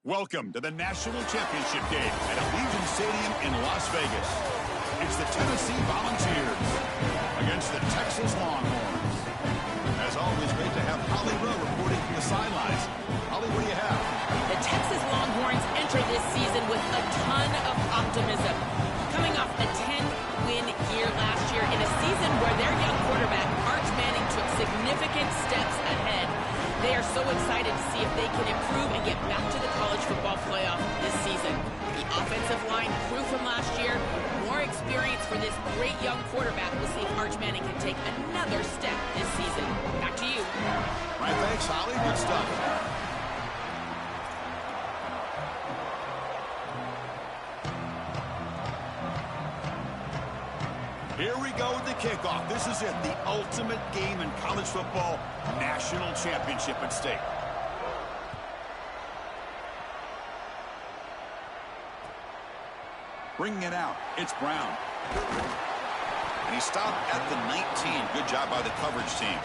Welcome to the National Championship game at Allegiant Stadium in Las Vegas. It's the Tennessee Volunteers against the Texas Longhorns. As always, great to have Holly Rowe reporting from the sidelines. Holly, what do you have? The Texas Longhorns enter this season with a ton of optimism. Coming off a 10-win year last year in a season where their young quarterback, Arch Manning, took significant steps ahead. They are so excited to see if they can improve and get back to the college football playoff this season. The offensive line grew from last year. More experience for this great young quarterback. We'll see if Arch Manning can take another step this season. Back to you. All right, thanks, Holly. Good stuff. Here we go with the kickoff. This is it, the ultimate game in college football, national championship at stake. Bringing it out, it's Brown. And he stopped at the 19. Good job by the coverage team.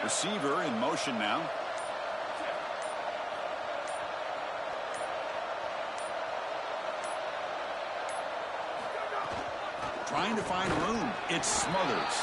Receiver in motion now. Trying to find room. It's Smothers.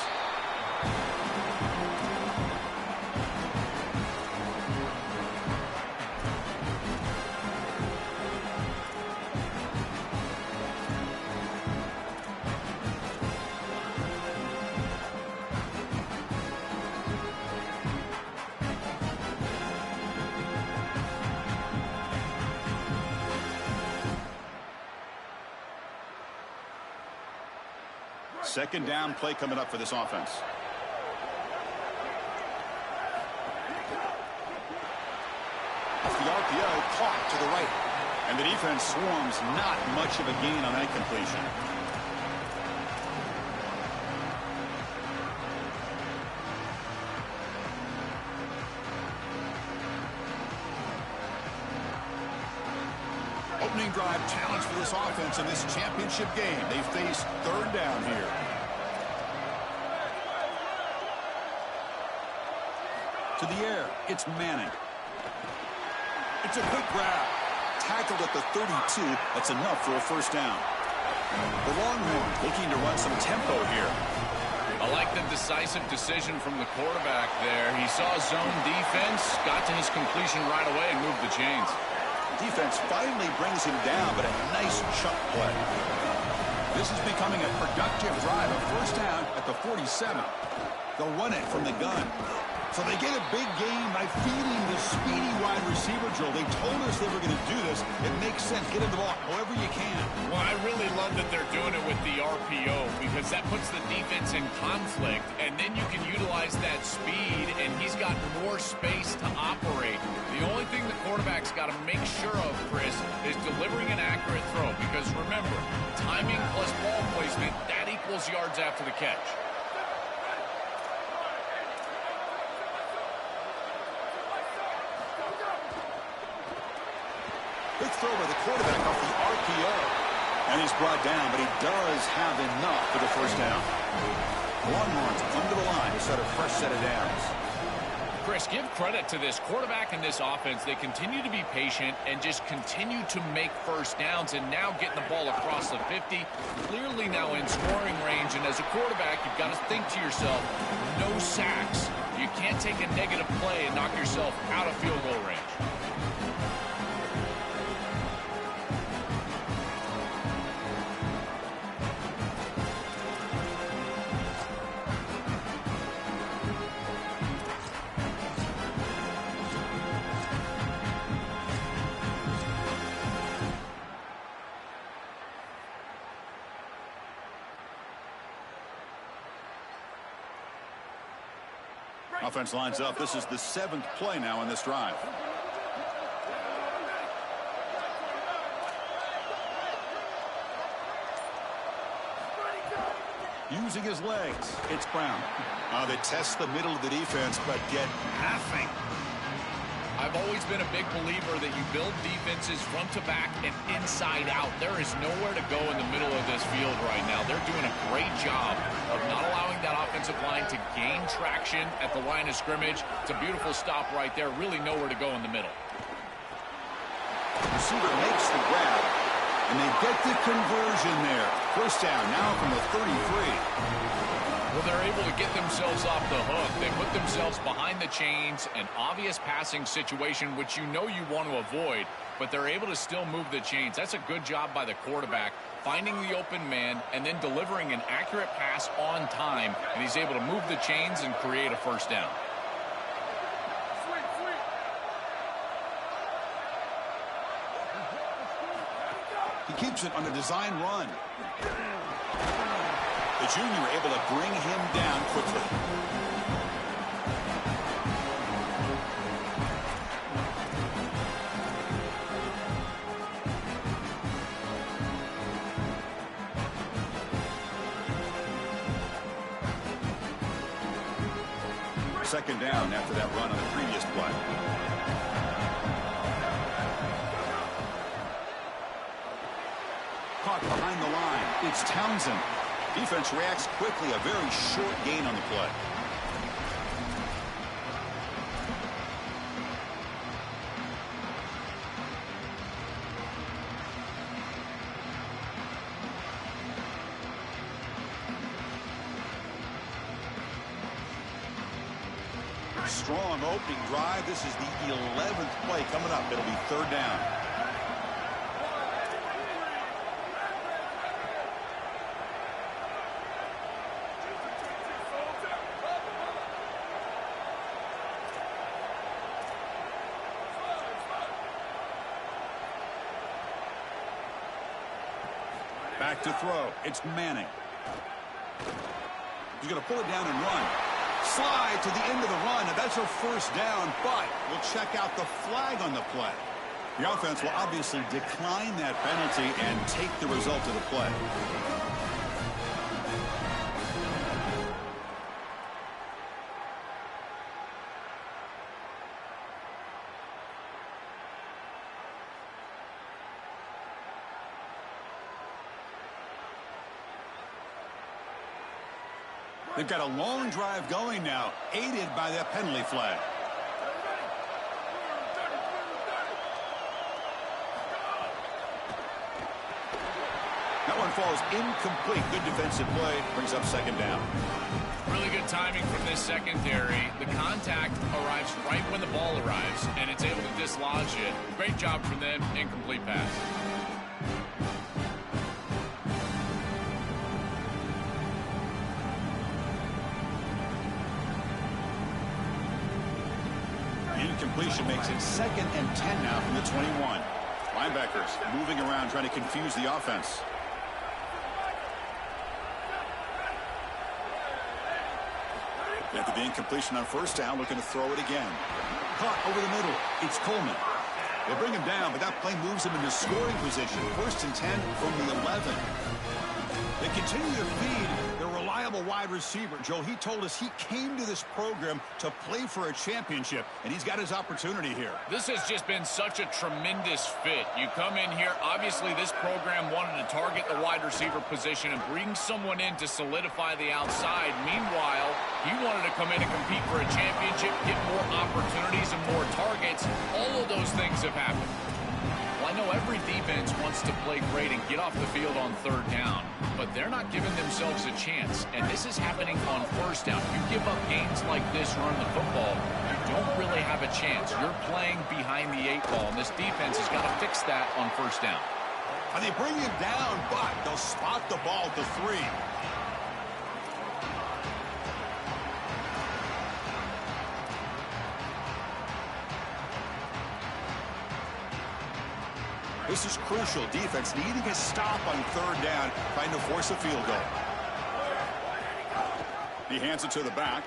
Second down play coming up for this offense. Off the RPO, caught to the right. And the defense swarms, not much of a gain on that completion. Opening drive challenge for this offense in this championship game. They face third down here. To the air, it's Manning. It's a quick grab. Tackled at the 32. That's enough for a first down. The Longhorns looking to run some tempo here. I like the decisive decision from the quarterback there. He saw zone defense, got to his completion right away, and moved the chains. Defense finally brings him down, but a nice chuck play. This is becoming a productive drive. A first down at the 47. They'll run it from the gun. So they get a big gain by feeding the speedy wide receiver drill. They told us they were going to do this. It makes sense. Get him the ball however you can. Well, I really love that they're doing it with the RPO because that puts the defense in conflict, and then you can utilize that speed, and he's got more space to operate. The only thing the quarterback's got to make sure of, Chris, is delivering an accurate throw because, remember, timing plus ball placement, that equals yards after the catch. Big throw by the quarterback off the RPO. And he's brought down, but he does have enough for the first down. Longhorns under the line to set a fresh set of downs. Chris, give credit to this quarterback and this offense. They continue to be patient and just continue to make first downs and now getting the ball across the 50. Clearly now in scoring range. And as a quarterback, you've got to think to yourself, no sacks. You can't take a negative play and knock yourself out of field goal range. Offense lines up. This is the 7th play now in this drive. Using his legs, it's Brown. They test the middle of the defense, but get nothing. I've always been a big believer that you build defenses front to back and inside out. There is nowhere to go in the middle of this field right now. They're doing a great job of not allowing that offensive line to gain traction at the line of scrimmage. It's a beautiful stop right there. Really nowhere to go in the middle. Receiver makes the grab, and they get the conversion there. First down now from the 33. Well, they're able to get themselves off the hook. They put themselves behind the chains, an obvious passing situation, which you know you want to avoid, but they're able to still move the chains. That's a good job by the quarterback, finding the open man and then delivering an accurate pass on time, and he's able to move the chains and create a first down. He keeps it on a design run. The junior able to bring him down quickly. Second down after that run on the previous play. Caught behind the line. It's Townsend. Defense reacts quickly. A very short gain on the play. Strong opening drive. This is the 11th play coming up. It'll be third down. Back to throw. It's Manning. He's going to pull it down and run. Slide to the end of the run, and that's a first down, but we'll check out the flag on the play. The offense will obviously decline that penalty and take the result of the play. They've got a long drive going now, aided by that penalty flag. That one falls incomplete. Good defensive play. Brings up second down. Really good timing from this secondary. The contact arrives right when the ball arrives, and it's able to dislodge it. Great job from them. Incomplete pass. Incompletion makes it 2nd and 10 now from the 21. Linebackers moving around trying to confuse the offense. After the incompletion on first down, looking to throw it again. Caught over the middle. It's Coleman. They bring him down, but that play moves him into scoring position. 1st and 10 from the 11. They continue to feed their reliable wide receiver. Joe, he told us he came to this program to play for a championship, and he's got his opportunity here. This has just been such a tremendous fit. You come in here, obviously this program wanted to target the wide receiver position and bring someone in to solidify the outside. Meanwhile, he wanted to come in and compete for a championship, get more opportunities and more targets. All of those things have happened. Well, I know every defense wants to play great and get off the field on third down, but they're not giving themselves a chance, and this is happening on first down. You give up gains like this running the football, you don't really have a chance. You're playing behind the 8 ball, and this defense has got to fix that on first down. And they bring him down, but they'll spot the ball to 3. This is crucial. Defense needing a stop on third down, trying to force a field goal. He hands it to the back.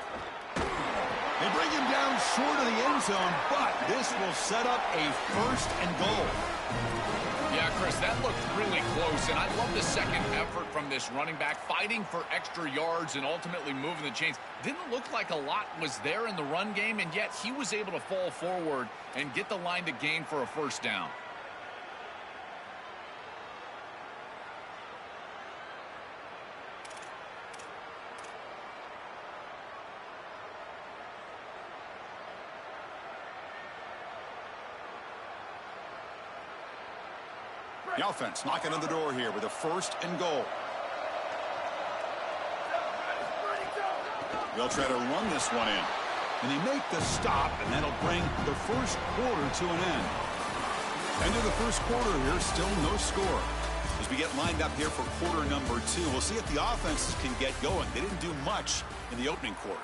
They bring him down short of the end zone, but this will set up a 1st and goal. Yeah, Chris, that looked really close, and I love the second effort from this running back, fighting for extra yards and ultimately moving the chains. Didn't look like a lot was there in the run game, and yet he was able to fall forward and get the line to gain for a first down. The offense knocking on the door here with a 1st and goal. They'll try to run this one in. And they make the stop, and that'll bring the first quarter to an end. End of the first quarter here, still no score. As we get lined up here for quarter number 2, we'll see if the offenses can get going. They didn't do much in the opening quarter.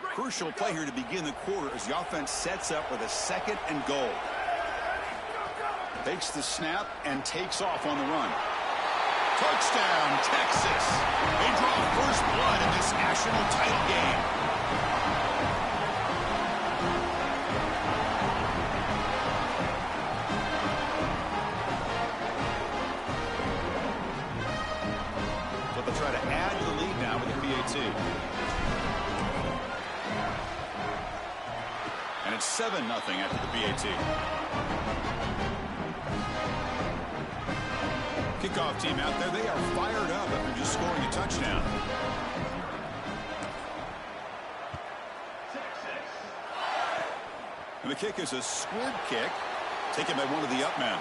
Crucial play here to begin the quarter as the offense sets up with a 2nd and goal. Takes the snap and takes off on the run. Touchdown, Texas. They draw first blood in this national title game. So they'll try to add to the lead now with the PAT. And it's 7-0 after the BAT. Kickoff team out there, they are fired up after just scoring a touchdown. And the kick is a squib kick, taken by one of the up men.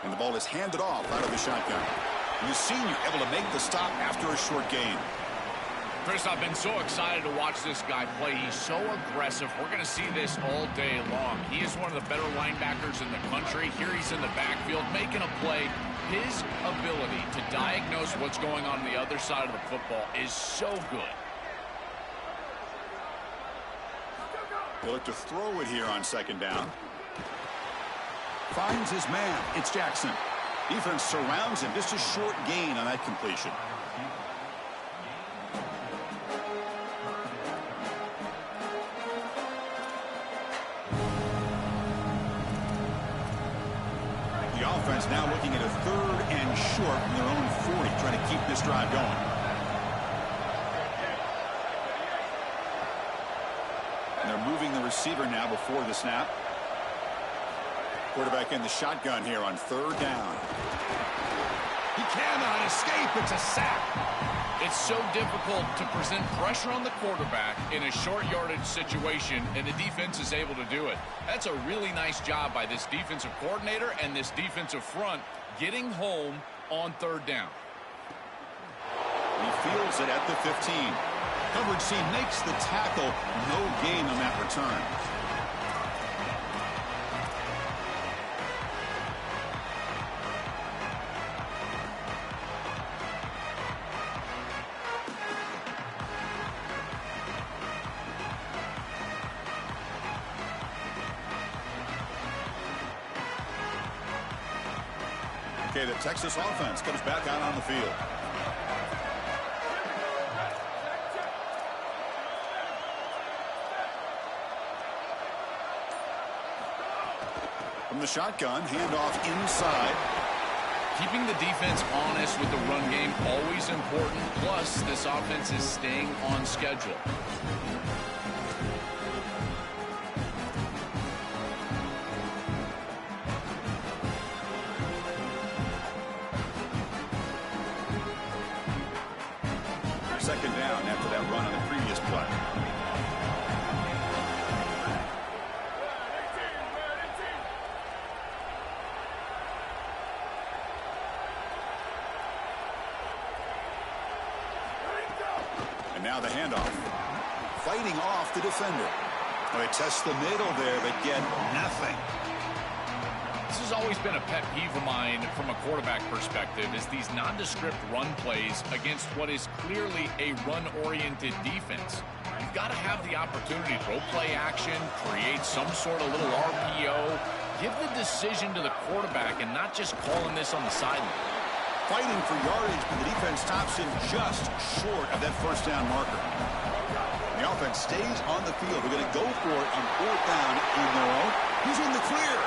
And the ball is handed off out of the shotgun. And the senior able to make the stop after a short gain. Chris, I've been so excited to watch this guy play. He's so aggressive. We're going to see this all day long. He is one of the better linebackers in the country. Here he's in the backfield making a play. His ability to diagnose what's going on the other side of the football is so good. He'll look to throw it here on 2nd down. Finds his man. It's Jackson. Defense surrounds him. Just a short gain on that completion. The offense now looking at a 3rd and short from their own 40, trying to keep this drive going. And they're moving the receiver now before the snap. Quarterback in the shotgun here on 3rd down. He cannot escape. It's a sack. It's so difficult to present pressure on the quarterback in a short yardage situation, and the defense is able to do it. That's a really nice job by this defensive coordinator and this defensive front getting home on 3rd down. He fields it at the 15. Coverage C makes the tackle. No gain on that return. Okay, the Texas offense comes back out on the field. From the shotgun, handoff inside. Keeping the defense honest with the run game, always important. Plus, this offense is staying on schedule. Second down after that run on the previous play. And now the handoff. Fighting off the defender. Well, they test the middle there, but get nothing. has always been a pet peeve of mine from a quarterback perspective, is these nondescript run plays against what is clearly a run-oriented defense. You've got to have the opportunity to throw play action, create some sort of little RPO, give the decision to the quarterback and not just calling this on the sideline. Fighting for yardage, but the defense stops him just short of that first down marker. The offense stays on the field. They're going to go for it on fourth down in their own. He's in the clear.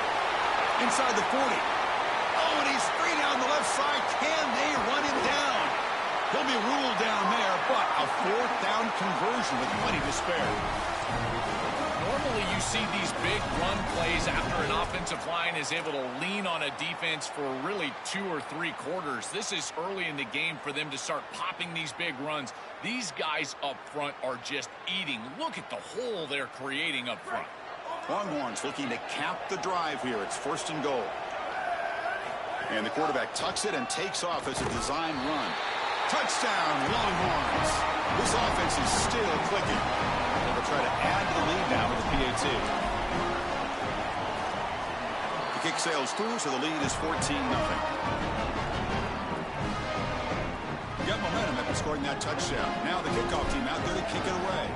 Inside the 40. Oh, and he's free down the left side. Can they run him down? He'll be ruled down there, but a fourth down conversion with plenty to spare. Normally you see these big run plays after an offensive line is able to lean on a defense for really 2 or 3 quarters. This is early in the game for them to start popping these big runs. These guys up front are just eating. Look at the hole they're creating up front. Longhorns looking to cap the drive here. It's first and goal. And the quarterback tucks it and takes off as a design run. Touchdown, Longhorns. This offense is still clicking. They'll try to add to the lead now with the PAT. The kick sails through, so the lead is 14-0. Got momentum after scoring that touchdown. Now the kickoff team out there to kick it away.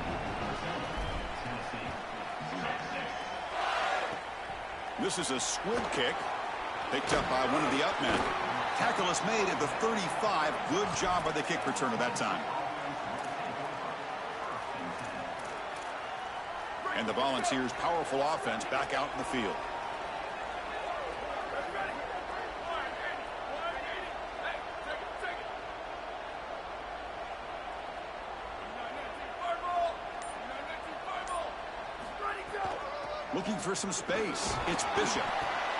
This is a squib kick, picked up by one of the up men. Tackle is made at the 35. Good job by the kick returner that time. And the Volunteers' powerful offense back out in the field. Looking for some space. It's Bishop.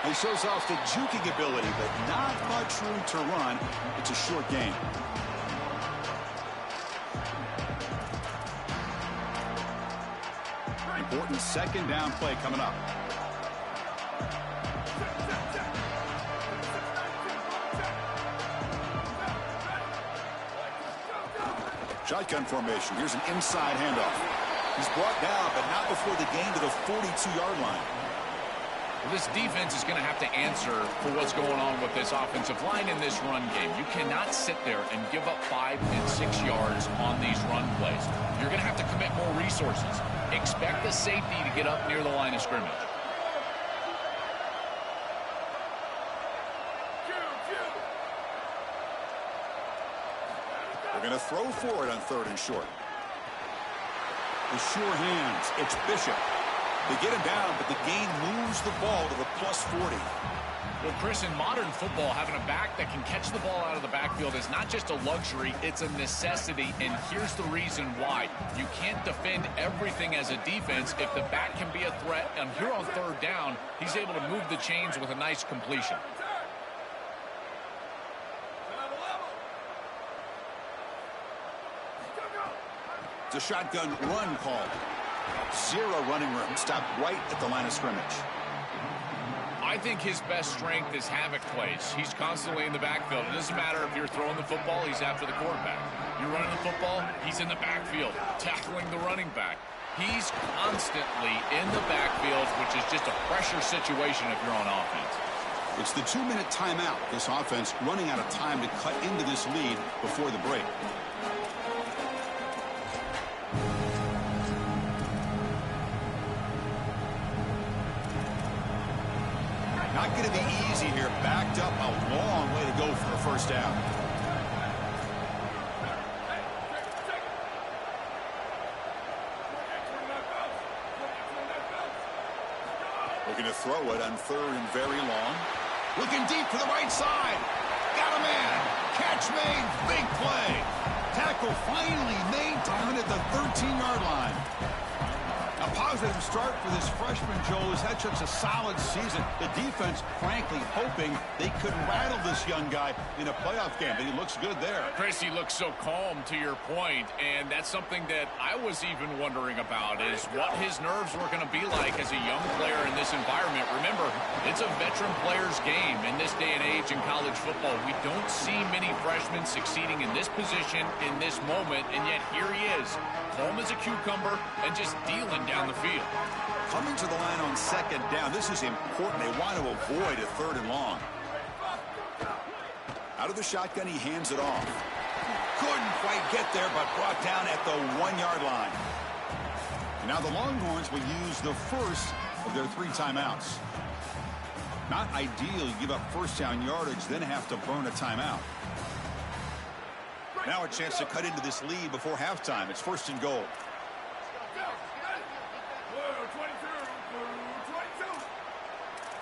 He shows off the juking ability, but not much room to run. It's a short game. Important second down play coming up. Shotgun formation. Here's an inside handoff. He's brought down, but not before the gain to the 42-yard line. Well, this defense is going to have to answer for what's going on with this offensive line in this run game. You cannot sit there and give up 5 and 6 yards on these run plays. You're going to have to commit more resources. Expect the safety to get up near the line of scrimmage. They're going to throw for it on 3rd and short. The sure hands. It's Bishop. They get him down, but the gain moves the ball to the +40. Well, Chris, in modern football, having a back that can catch the ball out of the backfield is not just a luxury, it's a necessity, and here's the reason why. You can't defend everything as a defense if the back can be a threat, and here on 3rd down, he's able to move the chains with a nice completion. It's a shotgun run call. 0 running room. Stopped right at the line of scrimmage. I think his best strength is havoc plays. He's constantly in the backfield. It doesn't matter if you're throwing the football, he's after the quarterback. You're running the football, he's in the backfield, tackling the running back. He's constantly in the backfield, which is just a pressure situation if you're on offense. It's the 2-minute timeout. This offense running out of time to cut into this lead before the break. Not going to be easy here. Backed up a long way to go for a first down. Looking to throw it on 3rd and very long. Looking deep to the right side. Got a man. Catch made. Big play. Tackle finally made down at the 13-yard line. A positive start for this freshman, Joel, who's had such a solid season. The defense, frankly, hoping they could rattle this young guy in a playoff game, but he looks good there. Chris, he looks so calm, to your point, and that's something that I was even wondering about, is what his nerves were going to be like as a young player in this environment. Remember, it's a veteran player's game in this day and age in college football. We don't see many freshmen succeeding in this position in this moment, and yet here he is, calm as a cucumber and just dealing down down the field. Coming to the line on second down. This is important. They want to avoid a 3rd and long. Out of the shotgun, he hands it off. Couldn't quite get there, but brought down at the 1-yard line. And now the Longhorns will use the first of their 3 timeouts. Not ideal. You give up first down yardage, then have to burn a timeout. Now a chance to cut into this lead before halftime. It's 1st and goal.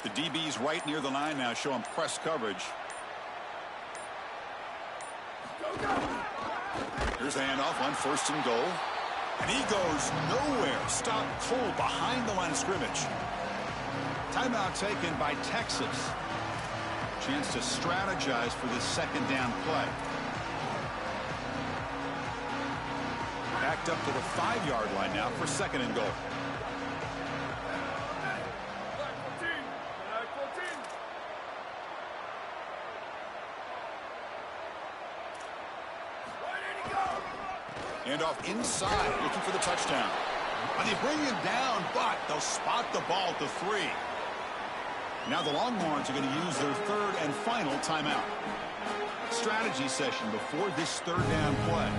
The DB's right near the line now, showing press coverage. Here's the handoff on 1st and goal. And he goes nowhere. Stopped cold behind the line of scrimmage. Timeout taken by Texas. Chance to strategize for this 2nd down play. Backed up to the 5-yard line now for 2nd and goal. Handoff inside, looking for the touchdown. And they bring him down, but they'll spot the ball at the 3. Now the Longhorns are going to use their 3rd and final timeout. Strategy session before this 3rd down play.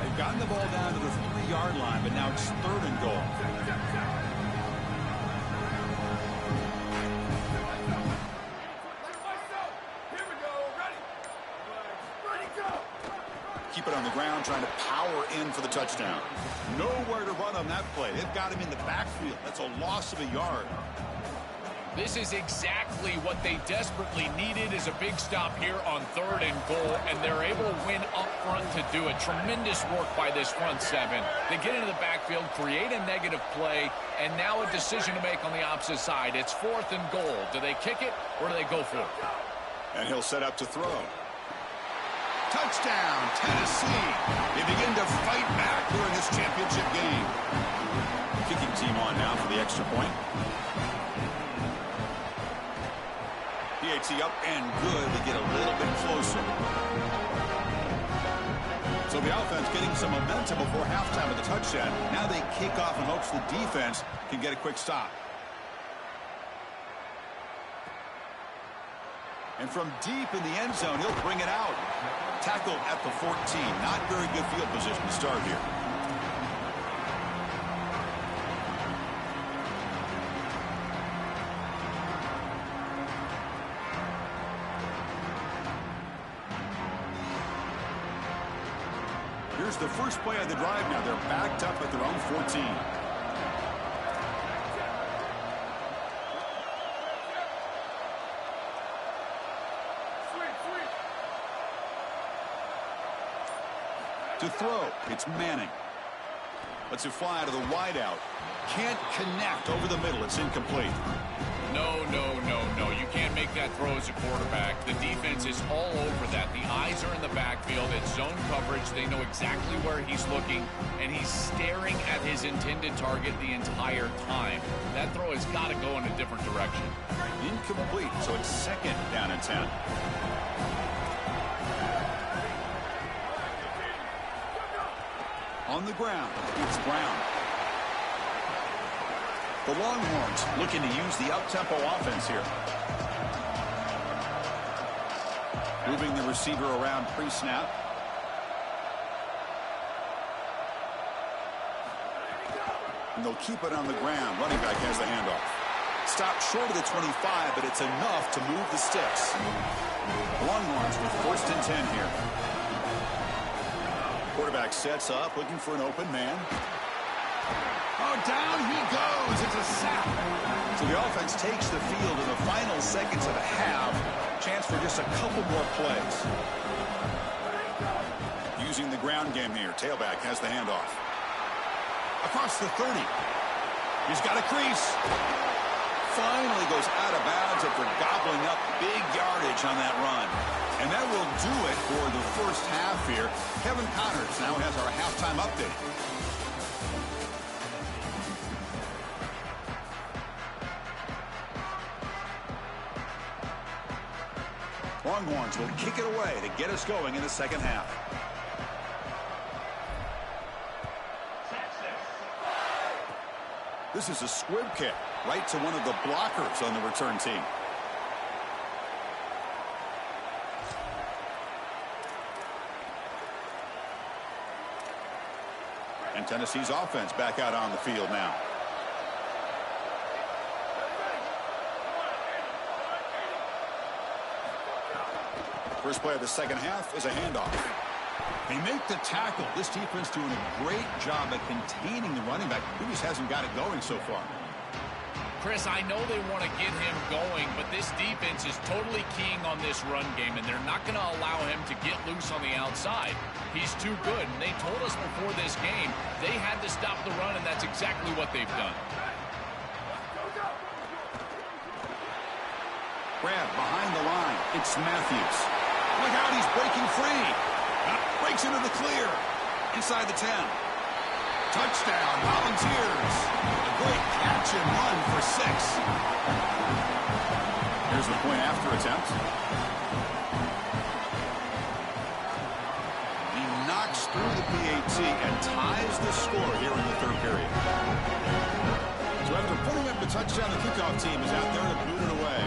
They've gotten the ball down to the 3-yard line, but now it's 3rd and goal. Keep it on the ground, trying to power in for the touchdown. Nowhere to run on that play. They've got him in the backfield. That's a loss of a yard. This is exactly what they desperately needed, is a big stop here on 3rd and goal, and they're able to win up front to do it. Tremendous work by this front 7. They get into the backfield, create a negative play, and now a decision to make on the opposite side. It's 4th and goal. Do they kick it or do they go for it? And he'll set up to throw. Touchdown, Tennessee. They begin to fight back here in this championship game. Kicking team on now for the extra point. PAT up and good. They get a little bit closer. So the offense getting some momentum before halftime with the touchdown. Now they kick off in hopes the defense can get a quick stop. And from deep in the end zone, he'll bring it out. Tackle at the 14. Not very good field position to start here. Here's the first play of the drive now. They're backed up at their own 14. To throw, it's Manning. Lets it fly to the wideout. Can't connect over the middle. It's incomplete. No. You can't make that throw as a quarterback. The defense is all over that. The eyes are in the backfield. It's zone coverage. They know exactly where he's looking, and he's staring at his intended target the entire time. That throw has got to go in a different direction. Incomplete, so it's 2nd down and 10. On the ground, it's Brown. The Longhorns looking to use the up-tempo offense here. Moving the receiver around pre-snap. And they'll keep it on the ground. Running back has the handoff. Stopped short of the 25, but it's enough to move the sticks. The Longhorns with 1st and 10 here. Quarterback sets up, looking for an open man. Oh, down he goes. It's a sack. So the offense takes the field in the final seconds of the half. Chance for just a couple more plays. Using the ground game here. Tailback has the handoff. Across the 30. He's got a crease. Finally goes out of bounds after gobbling up big yardage on that run. And that will do it for the first half here. Kevin Connors now has our halftime update. Longhorns will kick it away to get us going in the second half. This is a squib kick right to one of the blockers on the return team. And Tennessee's offense back out on the field now. First play of the second half is a handoff. They make the tackle. This defense doing a great job at containing the running back, who just hasn't got it going so far. Chris, I know they want to get him going, but this defense is totally keying on this run game, and they're not going to allow him to get loose on the outside. He's too good, and they told us before this game they had to stop the run, and that's exactly what they've done. Grab behind the line. It's Matthews. Look out, he's breaking free. Breaks into the clear. Inside the 10. Touchdown, Volunteers. A great catch and run for 6. Here's the point after attempt. He knocks through the PAT and ties the score here in the third period. So after putting up the touchdown, the kickoff team is out there to boot it away.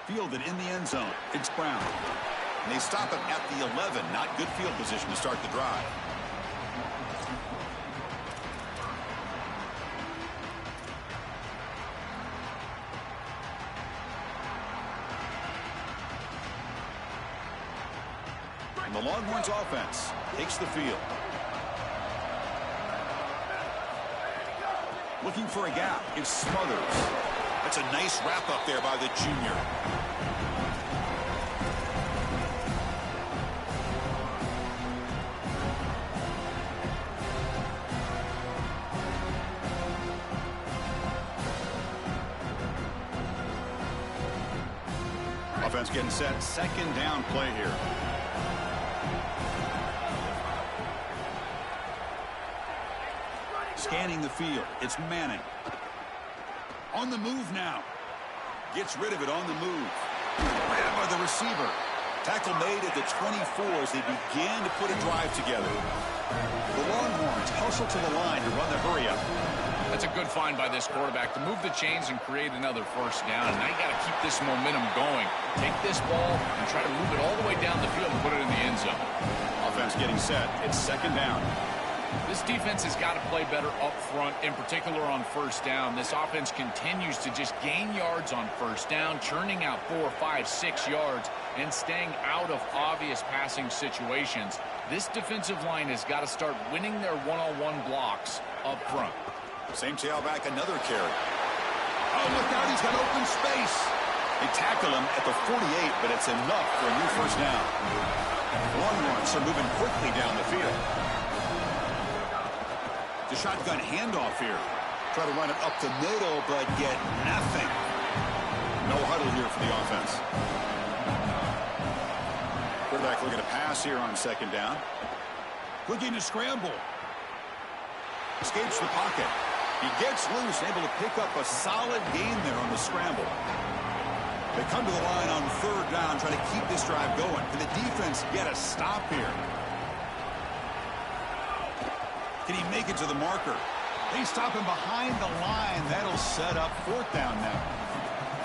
Fielded in the end zone. It's Brown. And they stop it at the 11. Not good field position to start the drive. And the Longhorns offense takes the field. Looking for a gap. It's Smothers. That's a nice wrap up there by the junior. Offense getting set. Second down play here. Scanning the field. It's Manning. On the move now. Gets rid of it on the move. Grabbed by the receiver. Tackle made at the 24 as they began to put a drive together. The Longhorns hustle to the line to run the hurry up. That's a good find by this quarterback to move the chains and create another first down. And now you got to keep this momentum going. Take this ball and try to move it all the way down the field and put it in the end zone. Offense getting set. It's second down. This defense has got to play better up front, in particular on first down. This offense continues to just gain yards on first down, churning out 4, 5, 6 yards, and staying out of obvious passing situations. This defensive line has got to start winning their one-on-one blocks up front. Same tailback, another carry. Oh, look out, he's got open space. They tackle him at the 48, but it's enough for a new first down. The Longhorns are moving quickly down the field. The shotgun handoff here. Try to run it up the middle, but get nothing. No huddle here for the offense. Quarterback looking to pass here on second down. Looking to scramble. Escapes the pocket. He gets loose, able to pick up a solid gain there on the scramble. They come to the line on third down, trying to keep this drive going. Can the defense get a stop here? Can he make it to the marker? They stop him behind the line. That'll set up fourth down now.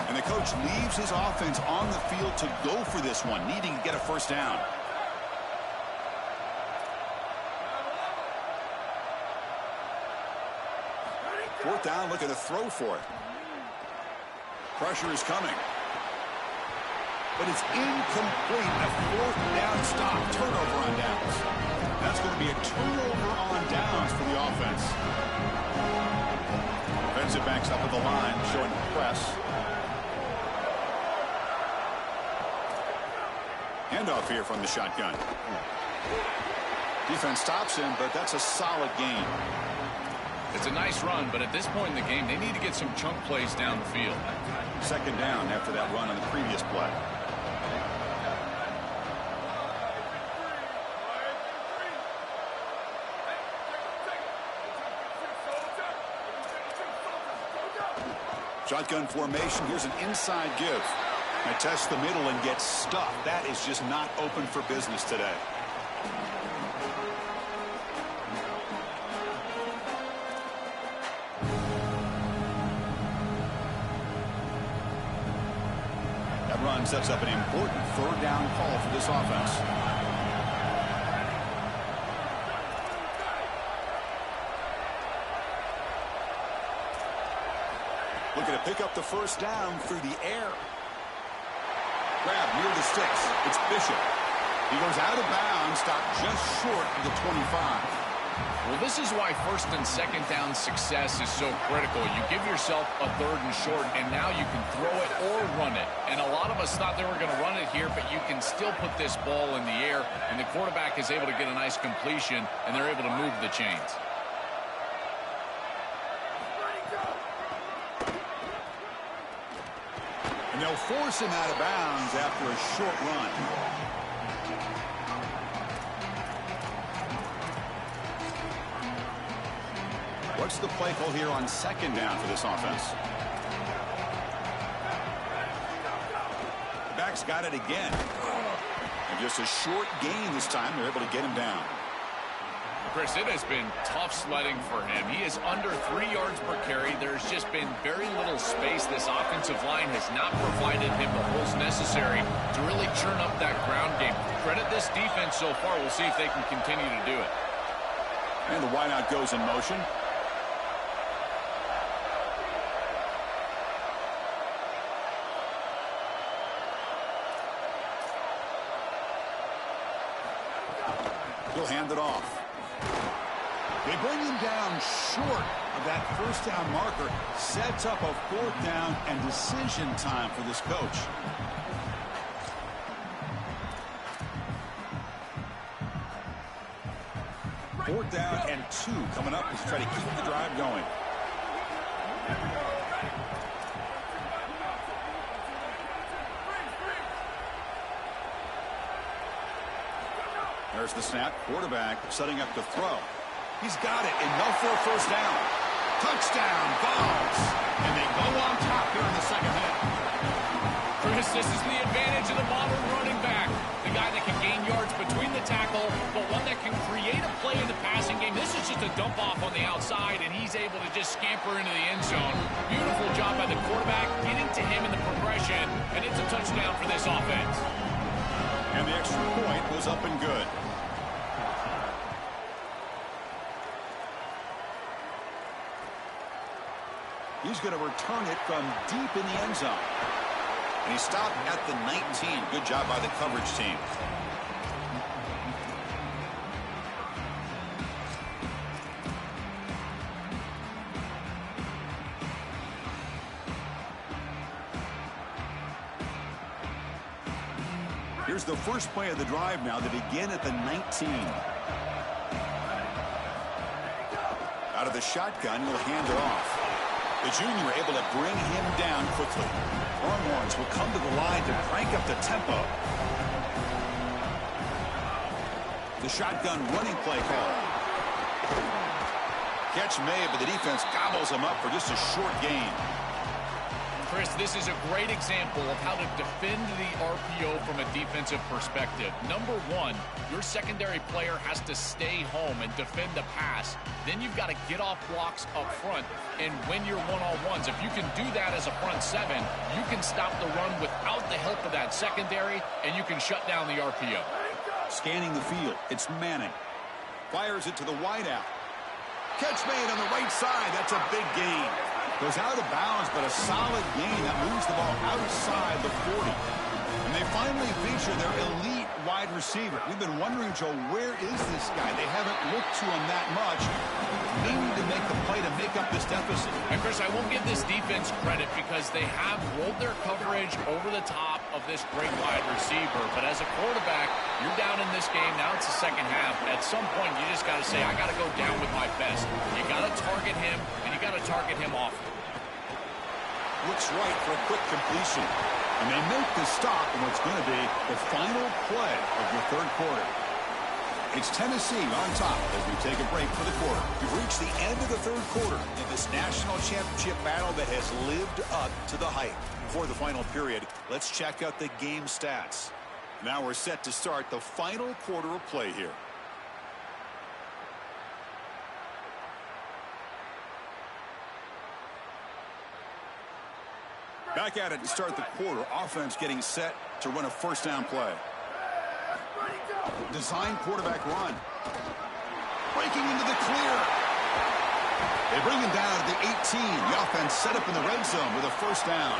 And the coach leaves his offense on the field to go for this one, needing to get a first down. Fourth down, looking to throw for it. Pressure is coming. But it's incomplete. A fourth down stop. Turnover on downs. That's going to be a turnover on downs for the offense. Defensive backs up at the line, showing press. Handoff here from the shotgun. Defense stops him, but that's a solid gain. It's a nice run, but at this point in the game, they need to get some chunk plays down the field. Second down after that run on the previous play. Shotgun formation. Here's an inside give. I test the middle and get stuffed. That is just not open for business today. That run sets up an important third down call for this offense. Looking to pick up the first down through the air. Grab near the sticks. It's Bishop. He goes out of bounds, stopped just short of the 25. Well, this is why first and second down success is so critical. You give yourself a third and short, and now you can throw it or run it. And a lot of us thought they were going to run it here, but you can still put this ball in the air, and the quarterback is able to get a nice completion, and they're able to move the chains. And they'll force him out of bounds after a short run. What's the play call here on second down for this offense? The back's got it again. And just a short gain this time. They're able to get him down. Chris, it has been tough sledding for him. He is under 3 yards per carry. There's just been very little space. This offensive line has not provided him the holes necessary to really churn up that ground game. Credit this defense so far. We'll see if they can continue to do it. And the wideout goes in motion. He'll hand it off. They bring him down short of that first down marker. Sets up a fourth down and decision time for this coach. Fourth down and 2 coming up as they try to keep the drive going. There's the snap. Quarterback setting up to throw. He's got it. Enough for a first down. Touchdown, Vols. And they go on top here in the second half. Chris, this is the advantage of the modern running back. The guy that can gain yards between the tackle, but one that can create a play in the passing game. This is just a dump off on the outside, and he's able to just scamper into the end zone. Beautiful job by the quarterback, getting to him in the progression, and it's a touchdown for this offense. And the extra point was up and good. He's going to return it from deep in the end zone. And he stopped at the 19. Good job by the coverage team. Here's the first play of the drive now. They begin at the 19. Out of the shotgun, he'll hand it off. The junior able to bring him down quickly. Longhorns will come to the line to crank up the tempo. The shotgun running play call. Catch made, but the defense gobbles him up for just a short gain. Chris, this is a great example of how to defend the RPO from a defensive perspective. Number one, your secondary player has to stay home and defend the pass. Then you've got to get off blocks up front and win your one-on-ones. If you can do that as a front seven, you can stop the run without the help of that secondary, and you can shut down the RPO. Scanning the field, it's Manning. Fires it to the wideout. Catch made on the right side. That's a big gain. Goes out of bounds, but a solid gain that moves the ball outside the 40. And they finally feature their elite wide receiver. We've been wondering, Joe, where is this guy? They haven't looked to him that much. They need to make the play to make up this deficit. And, Chris, I won't give this defense credit because they have rolled their coverage over the top of this great wide receiver. But as a quarterback, you're down in this game. Now it's the second half. At some point, you just got to say, I got to go down with my best. You got to target him, and you got to target him often. Looks right for a quick completion. And they make the stop in what's going to be the final play of the third quarter. It's Tennessee on top as we take a break for the quarter. We've reached the end of the third quarter in this national championship battle that has lived up to the hype. Before the final period, let's check out the game stats. Now we're set to start the final quarter of play here. Back at it to start the quarter. Offense getting set to run a first down play. Design quarterback run. Breaking into the clear. They bring him down at the 18. The offense set up in the red zone with a first down.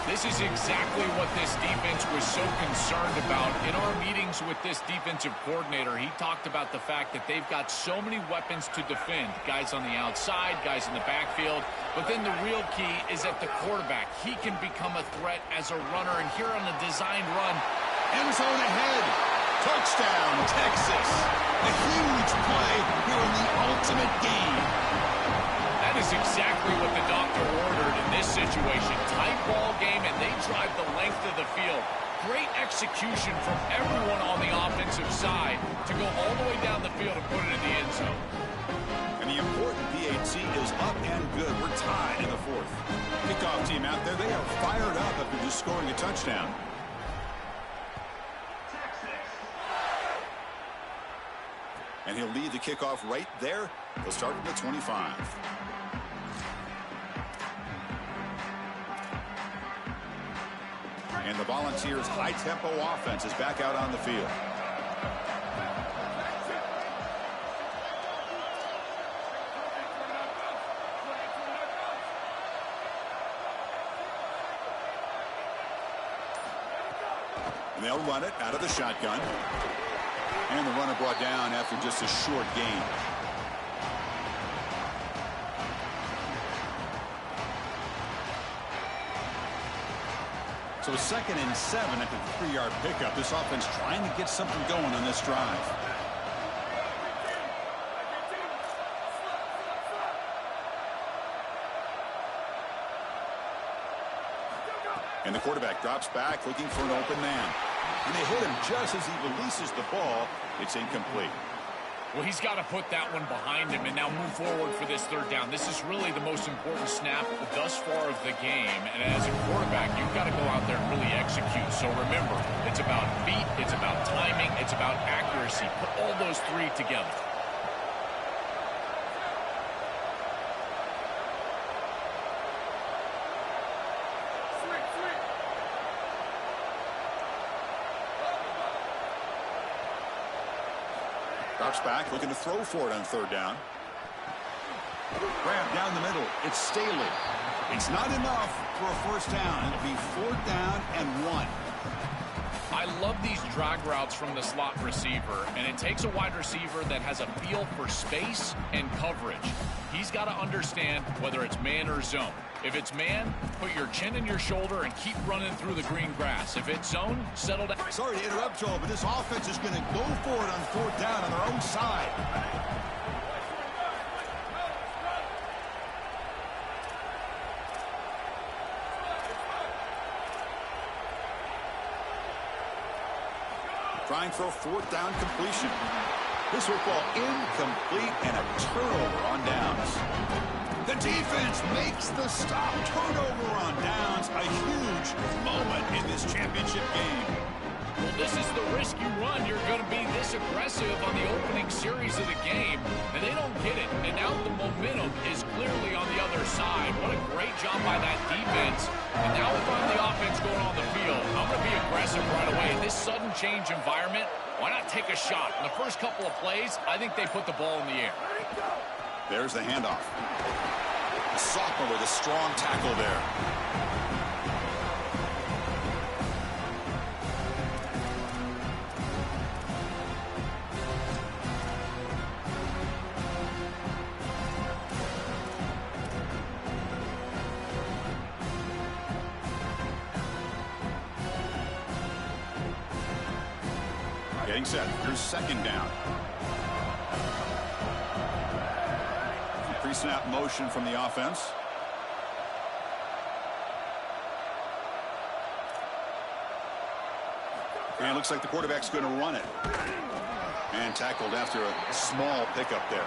This is exactly what this defense was so concerned about. In our meetings with this defensive coordinator, he talked about the fact that they've got so many weapons to defend. Guys on the outside, guys in the backfield. But then the real key is at the quarterback. He can become a threat as a runner. And here on the designed run, end zone ahead. Touchdown, Texas. A huge play here in the ultimate game. That is exactly what the doctor ordered in this situation. Tight ball game, and they drive the length of the field. Great execution from everyone on the offensive side to go all the way down the field and put it in the end zone. And the important PAT is up and good. We're tied in the fourth. Kickoff team out there, they are fired up after just scoring a touchdown. And he'll lead the kickoff right there. They'll start from the 25. And the Volunteers' high-tempo offense is back out on the field. And they'll run it out of the shotgun. And the runner brought down after just a short gain. So 2nd and 7 after the 3-yard pickup. This offense trying to get something going on this drive. And the quarterback drops back looking for an open man. And they hit him just as he releases the ball. It's incomplete. Well, he's got to put that one behind him and now move forward for this third down. This is really the most important snap thus far of the game. And as a quarterback, you've got to go out there and really execute. So remember, it's about feet, it's about timing, it's about accuracy. Put all those three together. Drops back, looking to throw for it on third down. Grab down the middle. It's Staley. It's not enough for a first down. It'll be 4th down and 1. I love these drag routes from the slot receiver, and it takes a wide receiver that has a feel for space and coverage. He's got to understand whether it's man or zone. If it's man, put your chin in your shoulder and keep running through the green grass. If it's zone, settle down. Sorry to interrupt, Joel, but this offense is going to go for it on 4th down on their own side. Trying for a 4th down completion. This football incomplete and a turnover on downs. The defense makes the stop. Turnover on downs. A huge moment in this championship game. Well, this is the risk you run. You're going to be this aggressive on the opening series of the game, and they don't get it. And now the momentum is clearly on the other side. What a great job by that defense. And now if I'm the offense going on the field, I'm going to be aggressive right away. In this sudden change environment, why not take a shot? In the first couple of plays, I think they put the ball in the air. There's the handoff. The sophomore with a strong tackle there. Getting set. Here's 2nd down. Pre-snap motion from the offense. And it looks like the quarterback's going to run it. And tackled after a small pickup there.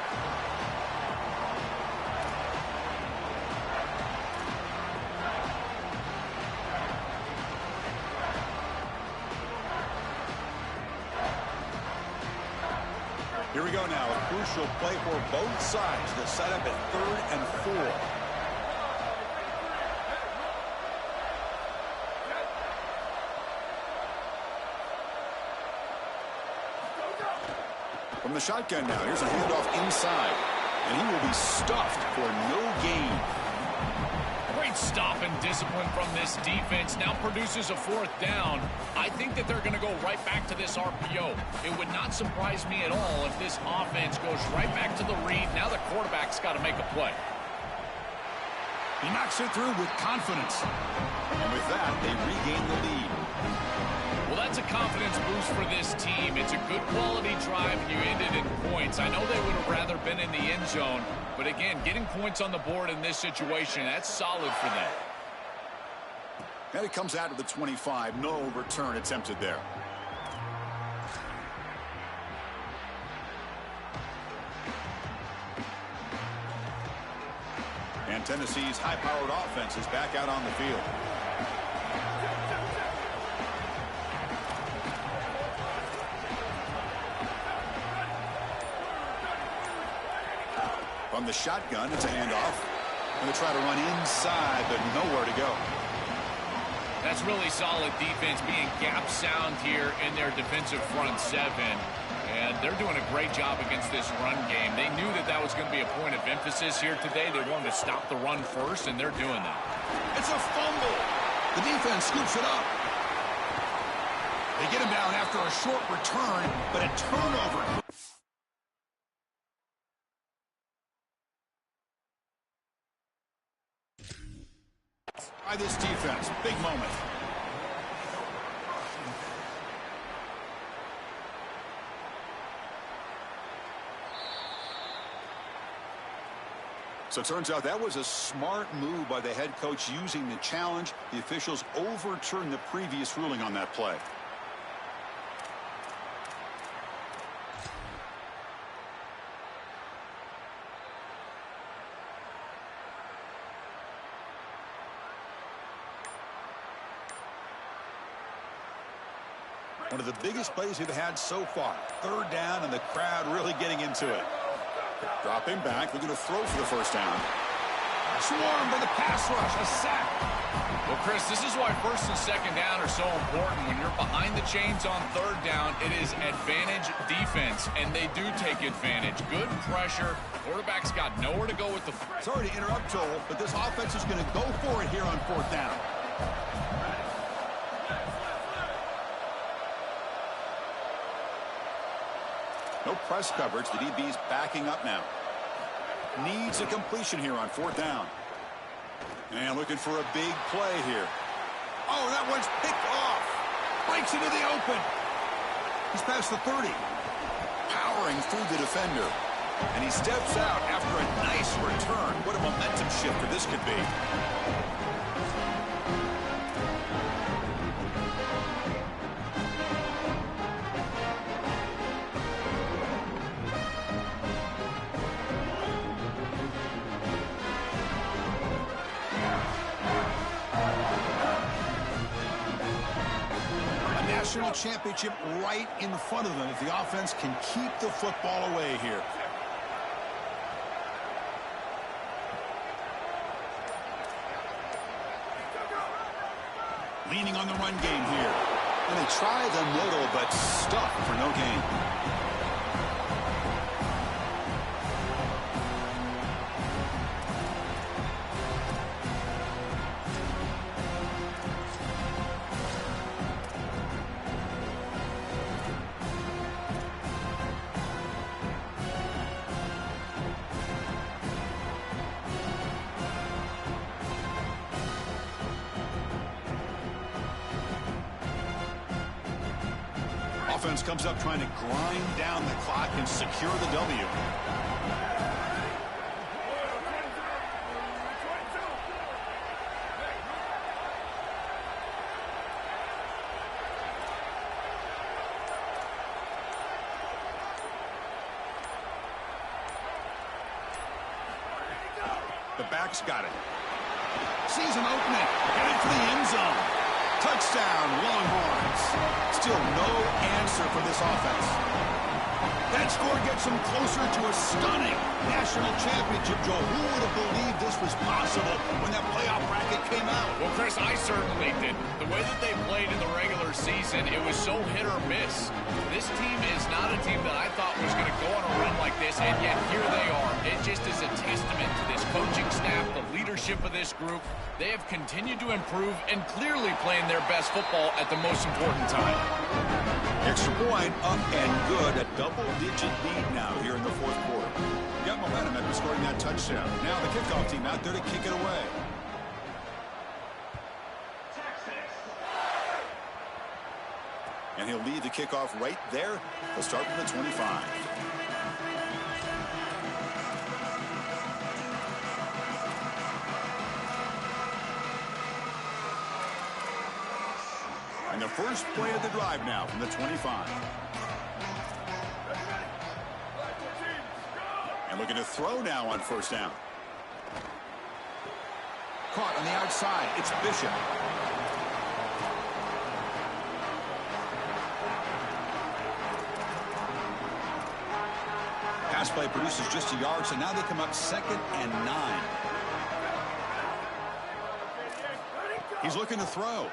Here we go now. A crucial play for both sides. The setup at 3rd and 4. From the shotgun now, here's a handoff inside. And he will be stuffed for no gain. Great stop and discipline from this defense. Now produces a 4th down. I think that they're going to go right back to this RPO. It would not surprise me at all if this offense goes right back to the read. Now the quarterback's got to make a play. He knocks it through with confidence. And with that, they regain the lead. Well, that's a confidence boost for this team. It's a good quality drive, and you ended in points. I know they would have rather been in the end zone, but again, getting points on the board in this situation, that's solid for them. And it comes out to the 25. No return attempted there. And Tennessee's high-powered offense is back out on the field. From the shotgun, it's a handoff. Going to try to run inside, but nowhere to go. That's really solid defense, being gap sound here in their defensive front 7. And they're doing a great job against this run game. They knew that that was going to be a point of emphasis here today. They wanted to stop the run first, and they're doing that. It's a fumble. The defense scoops it up. They get him down after a short return, but a turnover. By this defense, big moment. So it turns out that was a smart move by the head coach using the challenge. The officials overturned the previous ruling on that play. One of the biggest plays we've had so far. 3rd down, and the crowd really getting into it. Dropping back, looking to throw for the 1st down. Swarmed by the pass rush, a sack. Well, Chris, this is why 1st and 2nd down are so important. When you're behind the chains on 3rd down, it is advantage defense, and they do take advantage. Good pressure. Quarterback's got nowhere to go with the... Sorry to interrupt, Joel, but this offense is going to go for it here on 4th down. No press coverage. The DB's backing up now. Needs a completion here on 4th down. And looking for a big play here. Oh, that one's picked off. Breaks into the open. He's past the 30. Powering through the defender. And he steps out after a nice return. What a momentum shifter this could be. National championship right in front of them if the offense can keep the football away here. Leaning on the run game here. And they try the middle, but stuffed for no gain. Offense comes up trying to grind down the clock and secure the W. The back's got it. Sees an opening. Headed for the end zone. Touchdown, Longhorns. Still no answer for this offense. That score gets them closer to a stunning national championship, Joe. Who would have believed this was possible when that playoff bracket came out? Well, Chris, I certainly did. The way that they played in the regular season, it was so hit or miss. This team is not a team that I thought was going to go on a run like this, and yet here they are. It just is a testament to this coaching staff, the leadership of this group. They have continued to improve and clearly playing their best football at the most important time. Extra point up and good. A double-digit lead now here in the fourth quarter. Got momentum after scoring that touchdown. Now the kickoff team out there to kick it away. And he'll lead the kickoff right there. He'll start from the 25. And the first play of the drive now from the 25. And looking to throw now on first down. Caught on the outside. It's Bishop. Pass play produces just a yard, so now they come up 2nd and 9. He's looking to throw.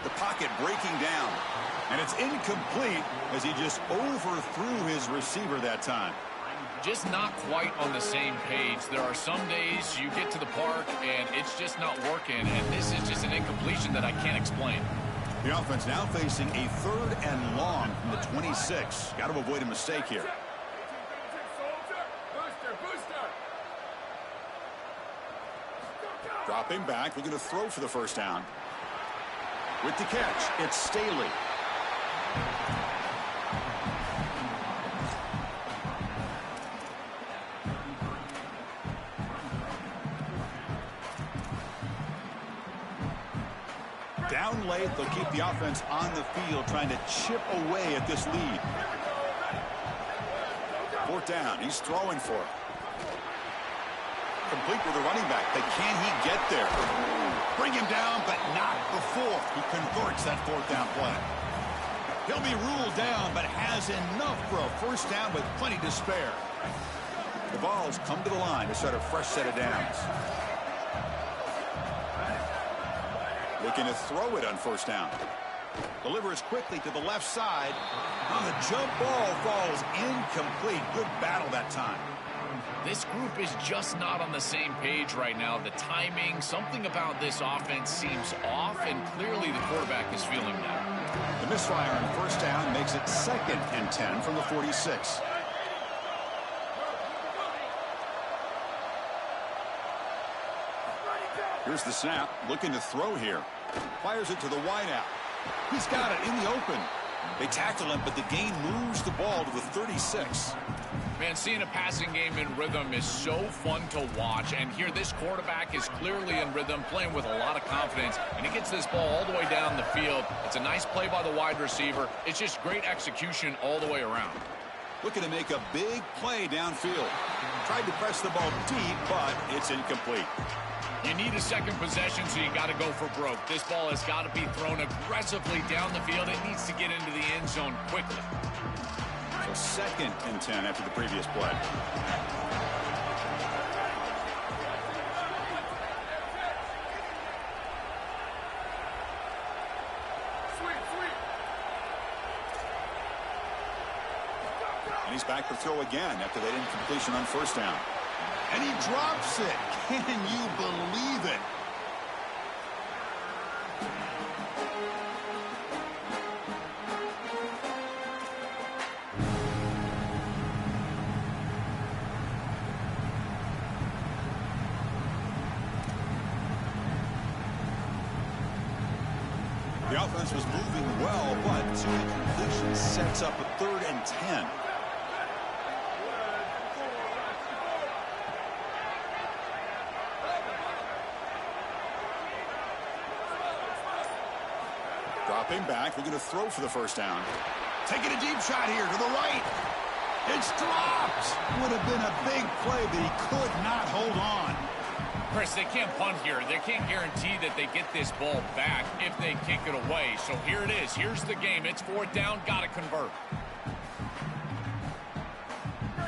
The pocket breaking down. And it's incomplete as he just overthrew his receiver that time. Just not quite on the same page. There are some days you get to the park and it's just not working, and this is just an incompletion that I can't explain. The offense now facing a 3rd and long from the 26. Got to avoid a mistake here. Dropping back, looking to throw for the first down. With the catch, it's Staley. Down late, they'll keep the offense on the field, trying to chip away at this lead. 4th down, he's throwing for it. Complete with the running back, but can he get there? Bring him down, but not before he converts that 4th down play. He'll be ruled down, but has enough for a first down with plenty to spare. The ball's come to the line to start a fresh set of downs. Looking to throw it on first down. Delivers quickly to the left side. On the jump, ball falls incomplete. Good battle that time. This group is just not on the same page right now. The timing, something about this offense seems off, and clearly the quarterback is feeling that. The misfire on first down makes it 2nd and 10 from the 46. Here's the snap, looking to throw here. Fires it to the wideout. He's got it in the open. They tackle him, but the gain moves the ball to the 36. Man, seeing a passing game in rhythm is so fun to watch. And here, this quarterback is clearly in rhythm, playing with a lot of confidence. And he gets this ball all the way down the field. It's a nice play by the wide receiver. It's just great execution all the way around. Looking to make a big play downfield. Tried to press the ball deep, but it's incomplete. You need a second possession, so you got to go for broke. This ball has got to be thrown aggressively down the field. It needs to get into the end zone quickly. So 2nd and 10 after the previous play. And he's back to throw again after that incompletion on first down. And he drops it. Can you believe it? The offense was moving well, but 2 incompletions sets up a 3rd and 10. Dropping back, looking to throw for the first down. Taking a deep shot here to the right. It's dropped. Would have been a big play, but he could not hold on. Chris, they can't punt here. They can't guarantee that they get this ball back if they kick it away. So here it is. Here's the game. It's fourth down. Got to convert.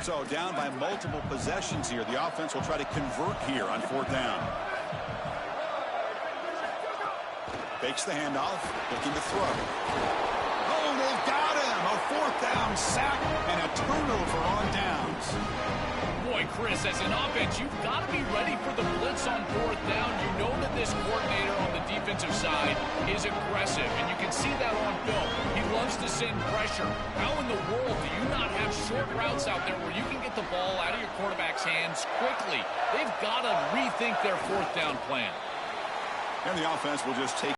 So down by multiple possessions here. The offense will try to convert here on fourth down. Fakes the handoff. Looking to throw. Oh, they've got him. A fourth down sack and a turnover on downs. Boy, Chris, as an offense, you've got to be ready for the blitz on fourth down. You know that this coordinator on the defensive side is aggressive, and you can see that on film. He loves to send pressure. How in the world do you not have short routes out there where you can get the ball out of your quarterback's hands quickly? They've got to rethink their fourth down plan. And the offense will just take